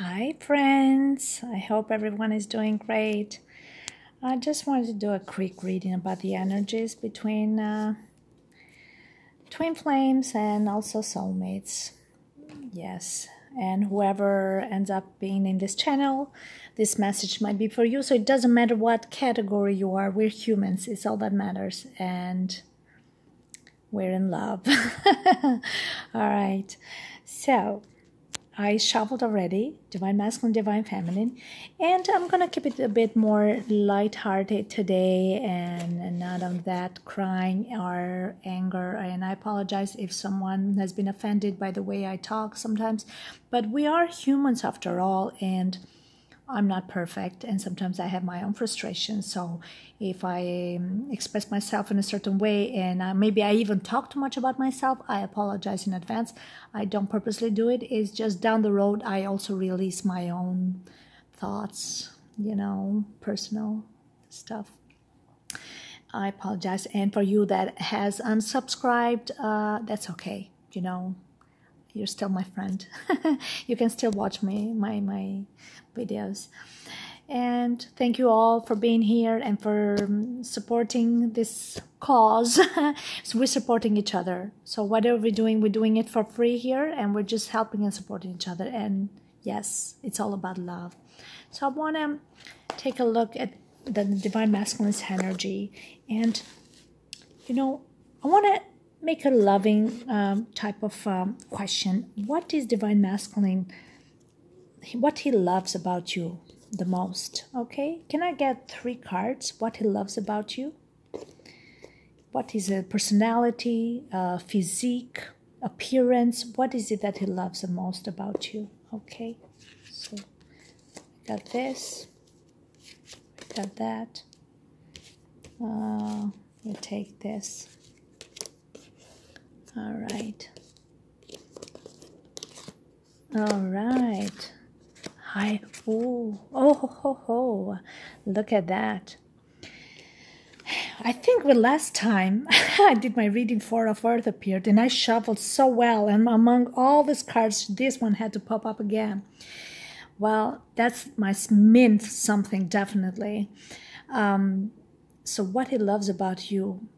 Hi friends, I hope everyone is doing great. I just wanted to do a quick reading about the energies between twin flames and also soulmates. Yes, and whoever ends up being in this channel, this message might be for you. So it doesn't matter what category you are, we're humans, it's all that matters. And we're in love. All right, so I shuffled already, Divine Masculine, Divine Feminine, and I'm going to keep it a bit more lighthearted today and not on that crying or anger. And I apologize if someone has been offended by the way I talk sometimes, but we are humans after all, and I'm not perfect, and sometimes I have my own frustrations. So if I express myself in a certain way and maybe I even talk too much about myself, I apologize in advance. I don't purposely do it. It's just down the road I also release my own thoughts, personal stuff. I apologize. And for you that has unsubscribed, that's okay. You're still my friend. You can still watch my videos. And thank you all for being here and for supporting this cause. So we're supporting each other. So whatever we're doing it for free here, and we're just helping and supporting each other. And yes, it's all about love. So I want to take a look at the Divine Masculine's energy. And, I want to make a loving type of question. What is Divine Masculine? What he loves about you the most? Okay, can I get 3 cards? What he loves about you? What is a personality, physique, appearance? What is it that he loves the most about you? Okay, so got this, got that. We'll take this. All right. All right. Hi. Oh. Look at that. I think the last time I did my reading, 4 of Earth appeared, and I shuffled so well, and among all these cards, this one had to pop up again. Well, that's my mint something, definitely. So what he loves about you,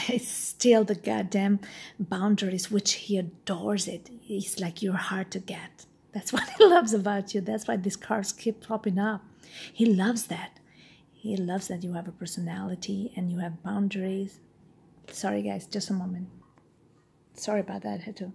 it's still the goddamn boundaries, which he adores it. It's like you're hard to get. That's what he loves about you. That's why these cards keep popping up. He loves that. He loves that you have a personality and you have boundaries. Sorry, guys, just a moment. Sorry about that, Hetu.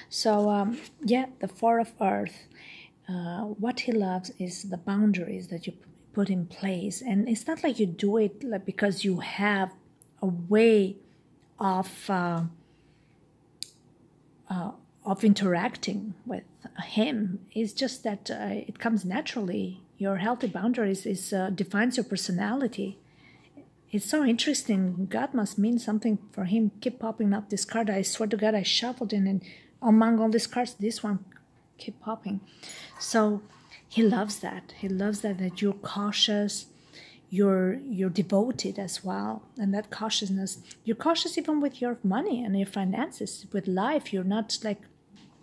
So, yeah, the 4 of Earth. What he loves is the boundaries that you put in place. And it's not like you do it like because you have a way of interacting with him. It's just that it comes naturally. Your healthy boundaries defines your personality. It's so interesting. God must mean something for him. Keep popping up this card. I swear to God, I shuffled in, and among all these cards, this one keep popping. So he loves that. He loves that you're cautious. You're devoted as well, and that cautiousness, you're cautious even with your money and your finances, with life. You're not like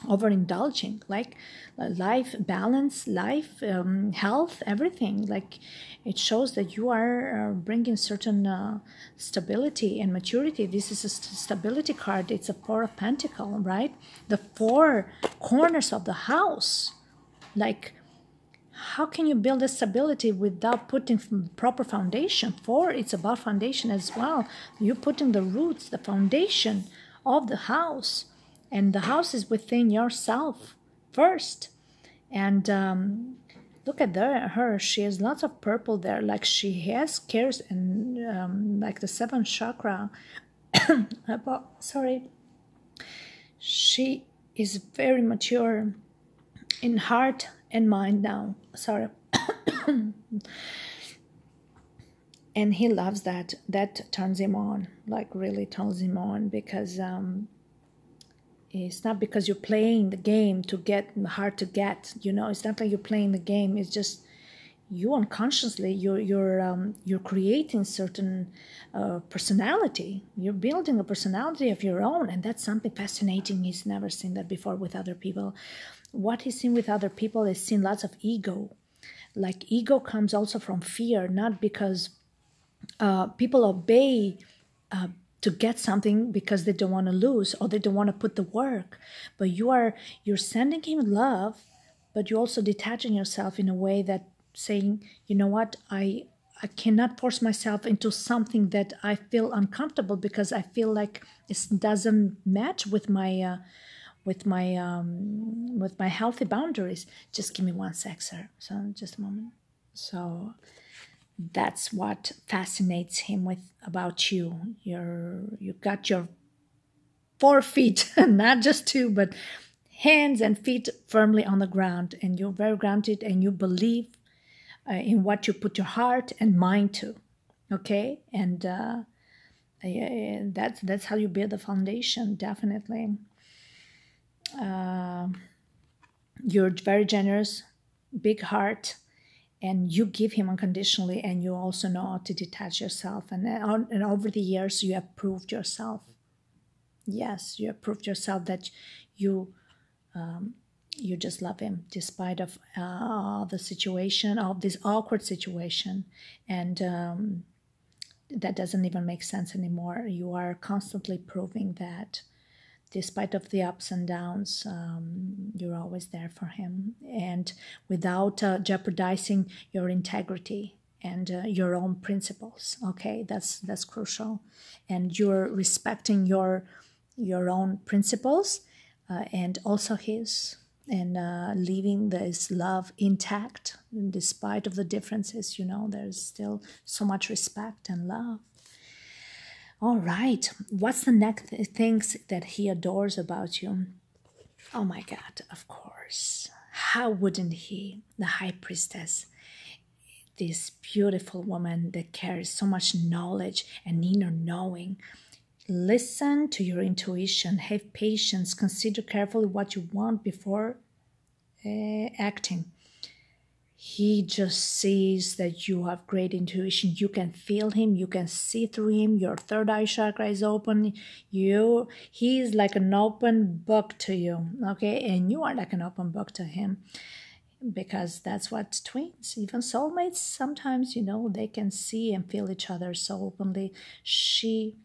overindulging, like life balance, life health, everything. Like it shows that you are bringing certain stability and maturity. This is a stability card. It's a 4 of Pentacles, right? The 4 corners of the house. Like, how can you build a stability without putting proper foundation? 4, it's about foundation as well. You're putting the roots, the foundation of the house. And the house is within yourself first. And look at her. She has lots of purple there. Like she has cares and like the 7th chakra. Sorry. She is very mature in heart and mind now. Sorry. And he loves that. That turns him on, like really turns him on, because it's not because you're playing the game to get hard to get. It's not like you're playing the game. It's just you unconsciously you're creating certain personality. You're building a personality of your own, and that's something fascinating. He's never seen that before with other people. what he's seen with other people is seen lots of ego. Like ego comes also from fear, not because people obey to get something because they don't want to lose or they don't want to put the work. But you're sending him love, but you're also detaching yourself in a way that saying, you know what, I cannot force myself into something that I feel uncomfortable because I feel like it doesn't match with my with my healthy boundaries. Just give me one sec, sir. So just a moment. So that's what fascinates him with about you. You got your 4 feet, not just 2, but hands and feet firmly on the ground, and you're very grounded, and you believe in what you put your heart and mind to. Okay, and that's how you build the foundation. Definitely, you're very generous, big heart, and you give him unconditionally, and you also know how to detach yourself. And over the years, you have proved yourself. Yes, you have proved yourself that you you just love him despite of the situation, of this awkward situation, and that doesn't even make sense anymore. You are constantly proving that despite of the ups and downs, you're always there for him, and without jeopardizing your integrity and your own principles. Okay, that's crucial, and you're respecting your own principles and also his, and leaving this love intact despite of the differences. There's still so much respect and love. All right, what's the next things that he adores about you? Oh my God, of course. How wouldn't he? The high priestess, this beautiful woman that carries so much knowledge and inner knowing. Listen to your intuition, have patience, consider carefully what you want before acting. He just sees that you have great intuition. You can feel him. You can see through him. Your third eye chakra is open. He is like an open book to you, okay? And you are like an open book to him, because that's what twins, even soulmates, sometimes, they can see and feel each other so openly. She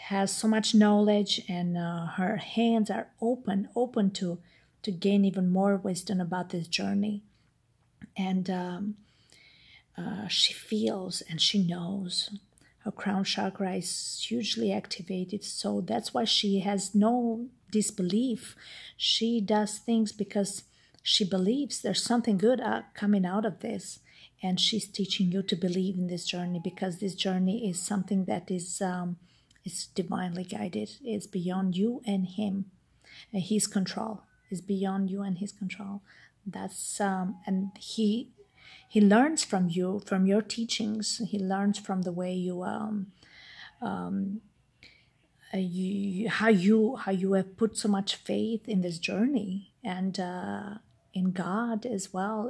has so much knowledge, and her hands are open to gain even more wisdom about this journey. And she feels and she knows. Her crown chakra is hugely activated, so that's why she has no disbelief. She does things because she believes there's something good coming out of this, and she's teaching you to believe in this journey, because this journey is something that is divinely guided. It's beyond you and him, and his control is beyond you and his control. That's and he learns from you, from your teachings. He learns from the way you how you have put so much faith in this journey, and in God as well,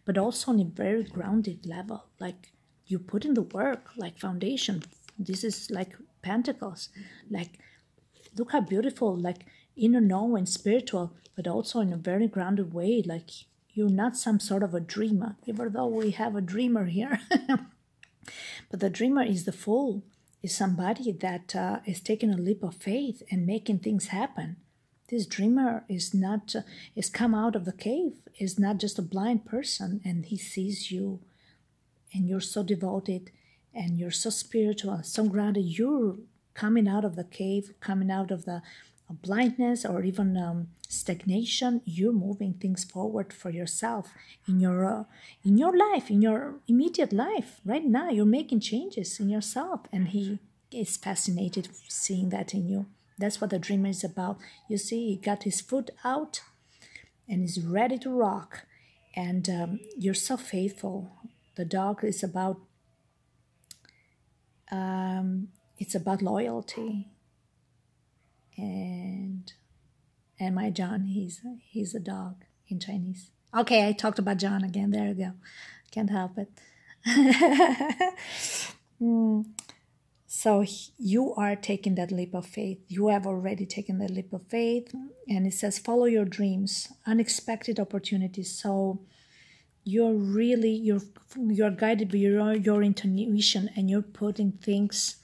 but also on a very grounded level. Like, you put in the work, like foundation. This is like Pentacles. Like, look how beautiful, like inner knowing, spiritual, but also in a very grounded way. Like, you're not some sort of a dreamer, even though we have a dreamer here. But the dreamer is the fool, is somebody that is taking a leap of faith and making things happen. This dreamer is not, is come out of the cave, is not just a blind person, and he sees you, and you're so devoted, and you're so spiritual, so grounded. You're coming out of the cave, coming out of the blindness or even stagnation. You're moving things forward for yourself in your life, in your immediate life. Right now, you're making changes in yourself, and he is fascinated seeing that in you. That's what the dreamer is about. You see, he got his foot out and is ready to rock, and you're so faithful. The dog is about it's about loyalty, and my John, he's a dog in Chinese. Okay, I talked about John again. There you go. Can't help it. So you are taking that leap of faith. You have already taken that leap of faith. And it says, follow your dreams, unexpected opportunities. So you're guided by your intuition, and you're putting things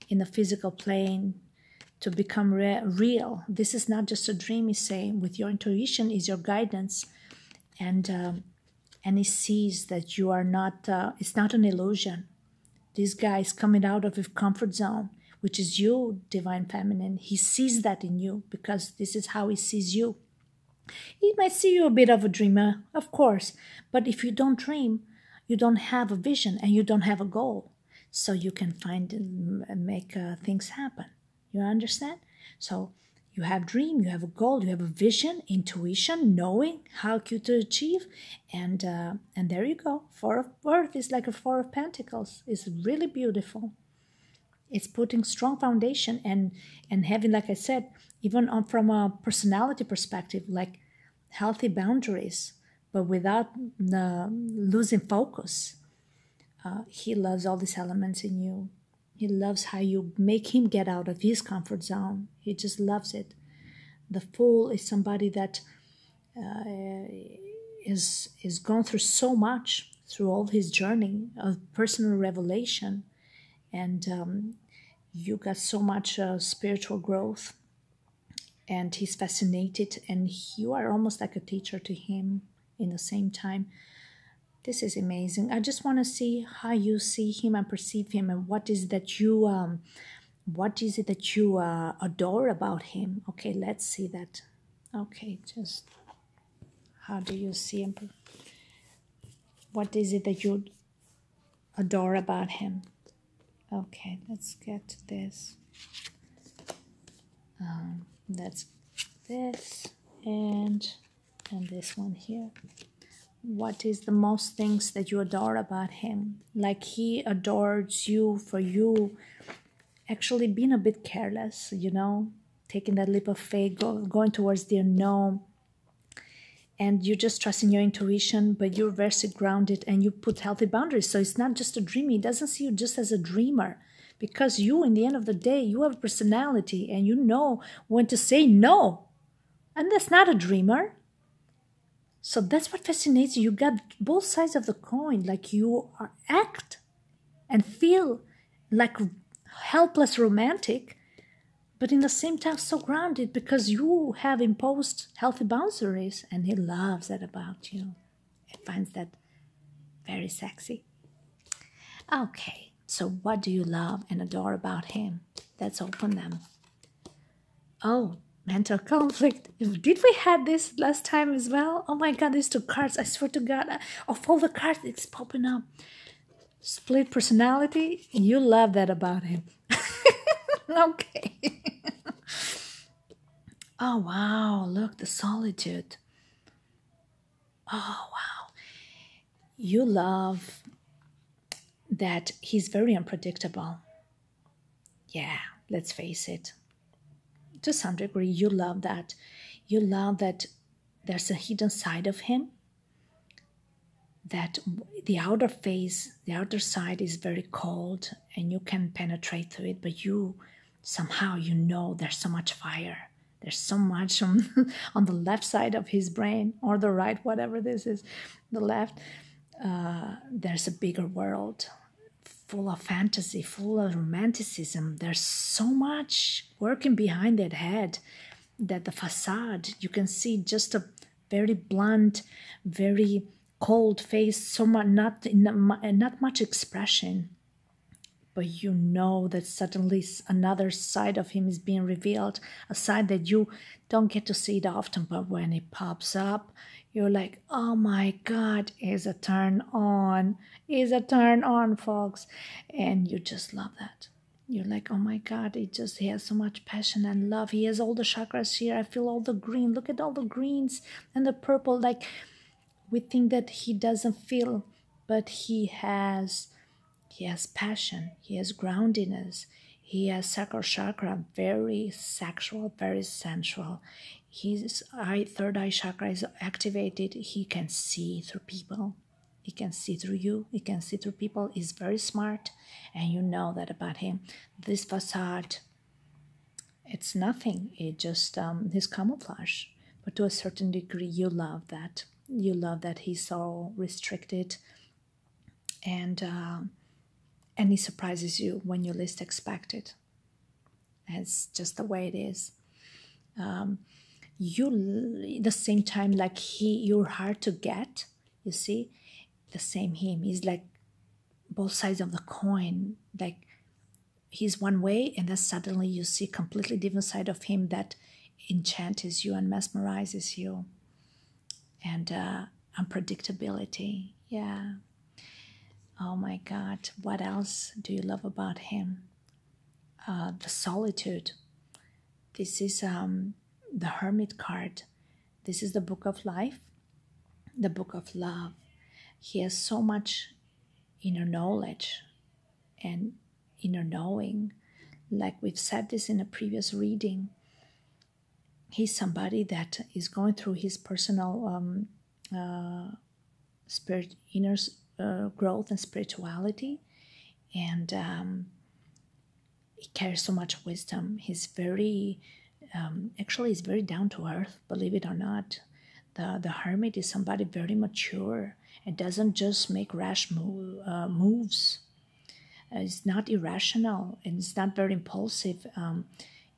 in the physical plane to become real. This is not just a dream, he's saying. With your intuition is your guidance. And he sees that you are not, it's not an illusion. This guy is coming out of his comfort zone, which is you, Divine Feminine. He sees that in you because this is how he sees you. He might see you a bit of a dreamer, of course, but if you don't dream, you don't have a vision and you don't have a goal. So you can find and make things happen. You understand? So you have dream, you have a goal, you have a vision, intuition, knowing how to achieve, and there you go. Four of Earth is like a Four of Pentacles. It's really beautiful. It's putting strong foundation and having, like I said, even from a personality perspective, like healthy boundaries, but without losing focus. He loves all these elements in you. He loves how you make him get out of his comfort zone. He just loves it. The Fool is somebody that is gone through so much through all his journey of personal revelation, and you got so much spiritual growth, and he's fascinated, and you are almost like a teacher to him in the same time. This is amazing. I just want to see how you see him and perceive him, and what is it that you adore about him. Okay, let's see that. Okay, just how do you see him? What is it that you adore about him? Okay, let's get to this. That's this and this one here. What is the most things that you adore about him? Like he adores you for you actually being a bit careless, you know, taking that leap of faith, going towards the unknown, and you're just trusting your intuition, but you're very grounded and you put healthy boundaries. So it's not just a dream. He doesn't see you just as a dreamer, because you, in the end of the day, you have a personality and you know when to say no. And that's not a dreamer. So that's what fascinates you. You got both sides of the coin. Like you act and feel like helpless romantic, but in the same time so grounded because you have imposed healthy boundaries, and he loves that about you. He finds that very sexy. Okay, so what do you love and adore about him? Let's open them. Oh, mental conflict. Did we had this last time as well? Oh my God, these two cards. I swear to God, of all the cards, it's popping up. Split personality. You love that about him. Okay. Oh, wow. Look, the solitude. Oh, wow. You love that he's very unpredictable. Yeah, let's face it. To some degree, you love that. You love that there's a hidden side of him, that the outer face, the outer side is very cold and you can penetrate through it, but you somehow, you know, there's so much fire. There's so much on, on the left side of his brain, or the right, whatever this is, the left. There's a bigger world full of fantasy, full of romanticism. There's so much working behind that head that the facade, you can see just a very blunt, very cold face, so much, not much expression. But you know that suddenly another side of him is being revealed, a side that you don't get to see it often, but when it pops up, you're like, oh my God, is a turn on, folks. And you just love that. You're like, oh my God, he has so much passion and love. He has all the chakras here. I feel all the green. Look at all the greens and the purple. Like, we think that he doesn't feel, but he has passion, he has groundedness, he has sacral chakra, very sexual, very sensual. His third eye chakra is activated. He can see through people. He can see through you. He can see through people. He's very smart, and you know that about him. This facade, it's nothing. It just his camouflage. But to a certain degree, you love that. You love that he's so restricted, and he surprises you when you least expect it. It's just the way it is. You, the same time, like you're hard to get. You see, the same him. He's like both sides of the coin. Like he's one way, and then suddenly you see completely different side of him that enchants you and mesmerizes you. And unpredictability. Yeah. Oh my God. What else do you love about him? The solitude. This is the Hermit card. This is the Book of Life, the Book of Love. He has so much inner knowledge and inner knowing. Like we've said this in a previous reading, he's somebody that is going through his personal inner growth and spirituality, and he carries so much wisdom. He's very, actually, he's very down to earth, believe it or not. The hermit is somebody very mature and doesn't just make rash moves. It's not irrational, and it's not very impulsive.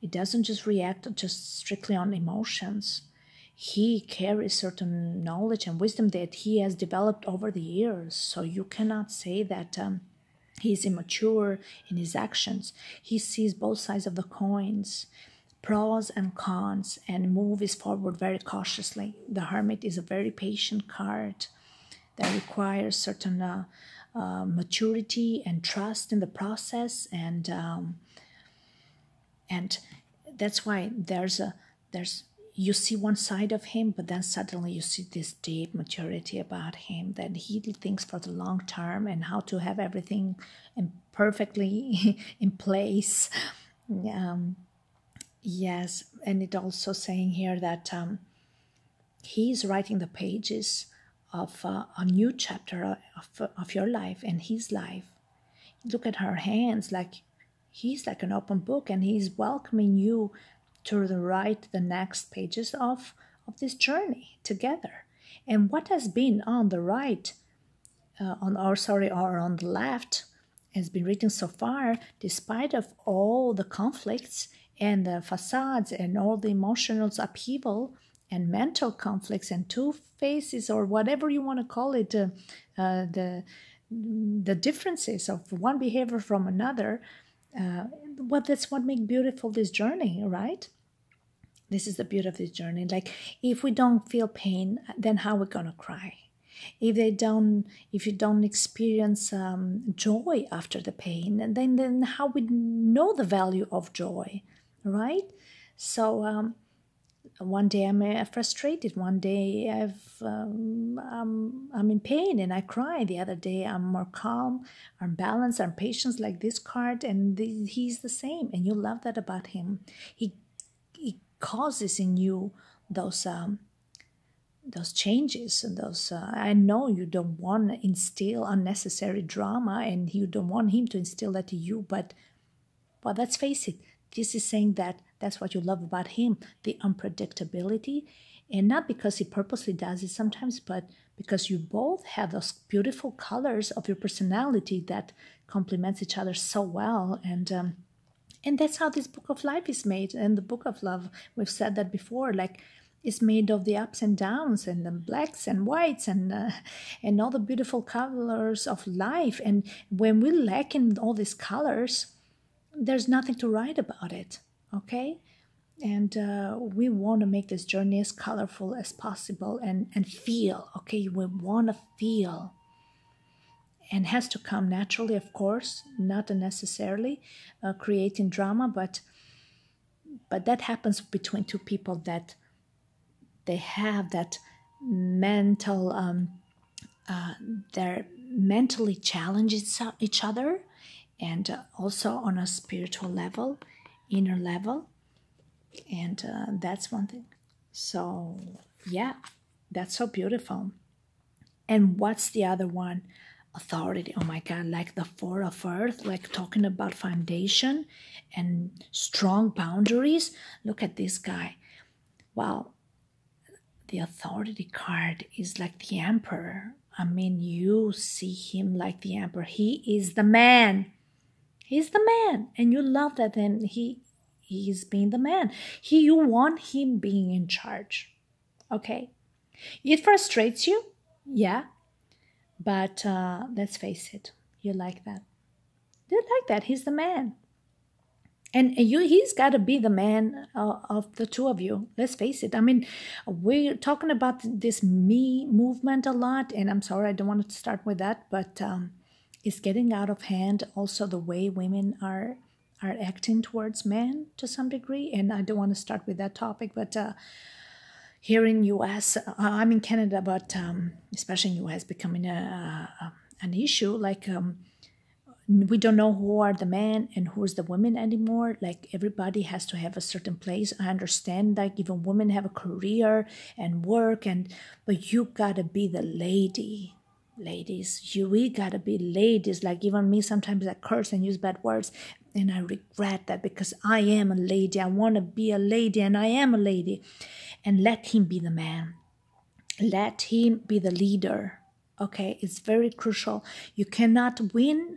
It doesn't just react just strictly on emotions. He carries certain knowledge and wisdom that he has developed over the years. So you cannot say that he's immature in his actions. He sees both sides of the coins, pros and cons, and moves forward very cautiously. The Hermit is a very patient card that requires certain maturity and trust in the process, and that's why there's you see one side of him, but then suddenly you see this deep maturity about him, that he thinks for the long term and how to have everything perfectly in place. Yes, and it also saying here that he's writing the pages of a new chapter of your life and his life. Look at her hands, like he's like an open book, and he's welcoming you to write the next pages of this journey together. And what has been on the right, or on the left, has been written so far, despite of all the conflicts and the facades and all the emotional upheaval and mental conflicts and two faces, or whatever you want to call it, the differences of one behavior from another. That's what makes beautiful this journey, right? This is the beauty of this journey. Like, if we don't feel pain, then how are we gonna cry? If you don't experience joy after the pain, then how we know the value of joy, right? So one day I'm frustrated. One day I'm in pain and I cry. The other day I'm more calm, I'm balanced, I'm patient, like this card, and he's the same. And you love that about him. He causes in you those changes and those. I know you don't want to instill unnecessary drama, and you don't want him to instill that to you. But let's face it. This is saying that that's what you love about him, the unpredictability, and not because he purposely does it sometimes, but because you both have those beautiful colors of your personality that complements each other so well. And that's how this Book of Life is made. And the Book of Love, we've said that before, like, is made of the ups and downs and the blacks and whites and all the beautiful colors of life. And when we lack in all these colors, there's nothing to write about it, okay? And we want to make this journey as colorful as possible and feel, okay? We want to feel. And has to come naturally, of course, not unnecessarily creating drama, but that happens between two people that they have that mental, they're mentally challenging each other, and also on a spiritual level, inner level, and that's one thing. So yeah, that's so beautiful. And what's the other one? Authority. Oh my God, like the Four of Earth, like talking about foundation and strong boundaries. Look at this guy. Wow, the authority card is like the Emperor. I mean, you see him like the Emperor. He is the man. He's the man. And you love that. And he's being the man. You want him being in charge. Okay? It frustrates you. Yeah. But let's face it. You like that. You like that. He's the man. And he's got to be the man of the two of you. Let's face it. I mean, we're talking about this me movement a lot. And I'm sorry, I don't want to start with that. But it's getting out of hand. Also, the way women are acting towards men to some degree. And I don't want to start with that topic. But here in U.S., I'm in Canada, but especially in U.S., becoming an issue. Like, we don't know who are the men and who's the women anymore. Like, everybody has to have a certain place. I understand, like, even women have a career and work, but you gotta be the lady. Ladies, we gotta be ladies. Like, even me, sometimes I curse and use bad words, and I regret that because I am a lady. I want to be a lady, and I am a lady. And let him be the man. Let him be the leader. Okay, it's very crucial. You cannot win.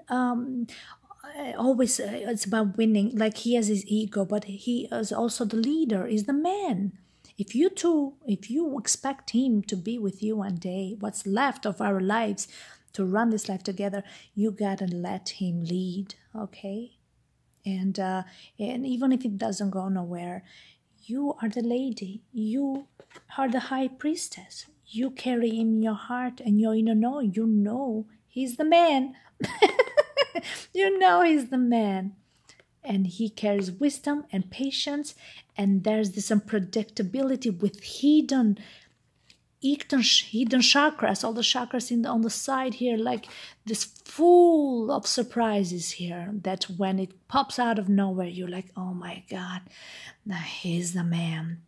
Always, it's about winning. Like, he has his ego, but he is also the leader. Is the man. If you expect him to be with you one day, what's left of our lives, to run this life together, you gotta let him lead. Okay, and even if it doesn't go nowhere, you are the lady. You are the high priestess. You carry him in your heart, and you know he's the man. You know he's the man. And he carries wisdom and patience, and there's this unpredictability with hidden chakras, all the chakras on the side here, like this full of surprises here, that when it pops out of nowhere, you're like, oh my God, he's the man.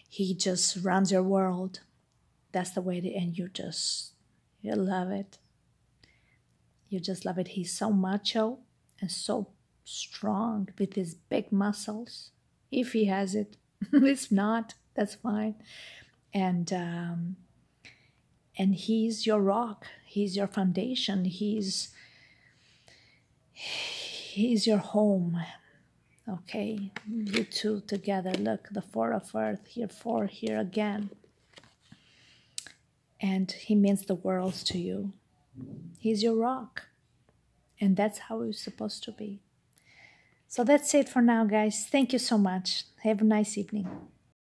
He just runs your world. That's the way and you love it. You just love it. He's so macho and so strong with his big muscles. If he has it. If not, that's fine. And he's your rock. He's your foundation. He's your home. Okay, you two together. Look, the Four of Earth here, four here again. And he means the world to you. He's your rock. And that's how it's supposed to be. So that's it for now, guys. Thank you so much. Have a nice evening.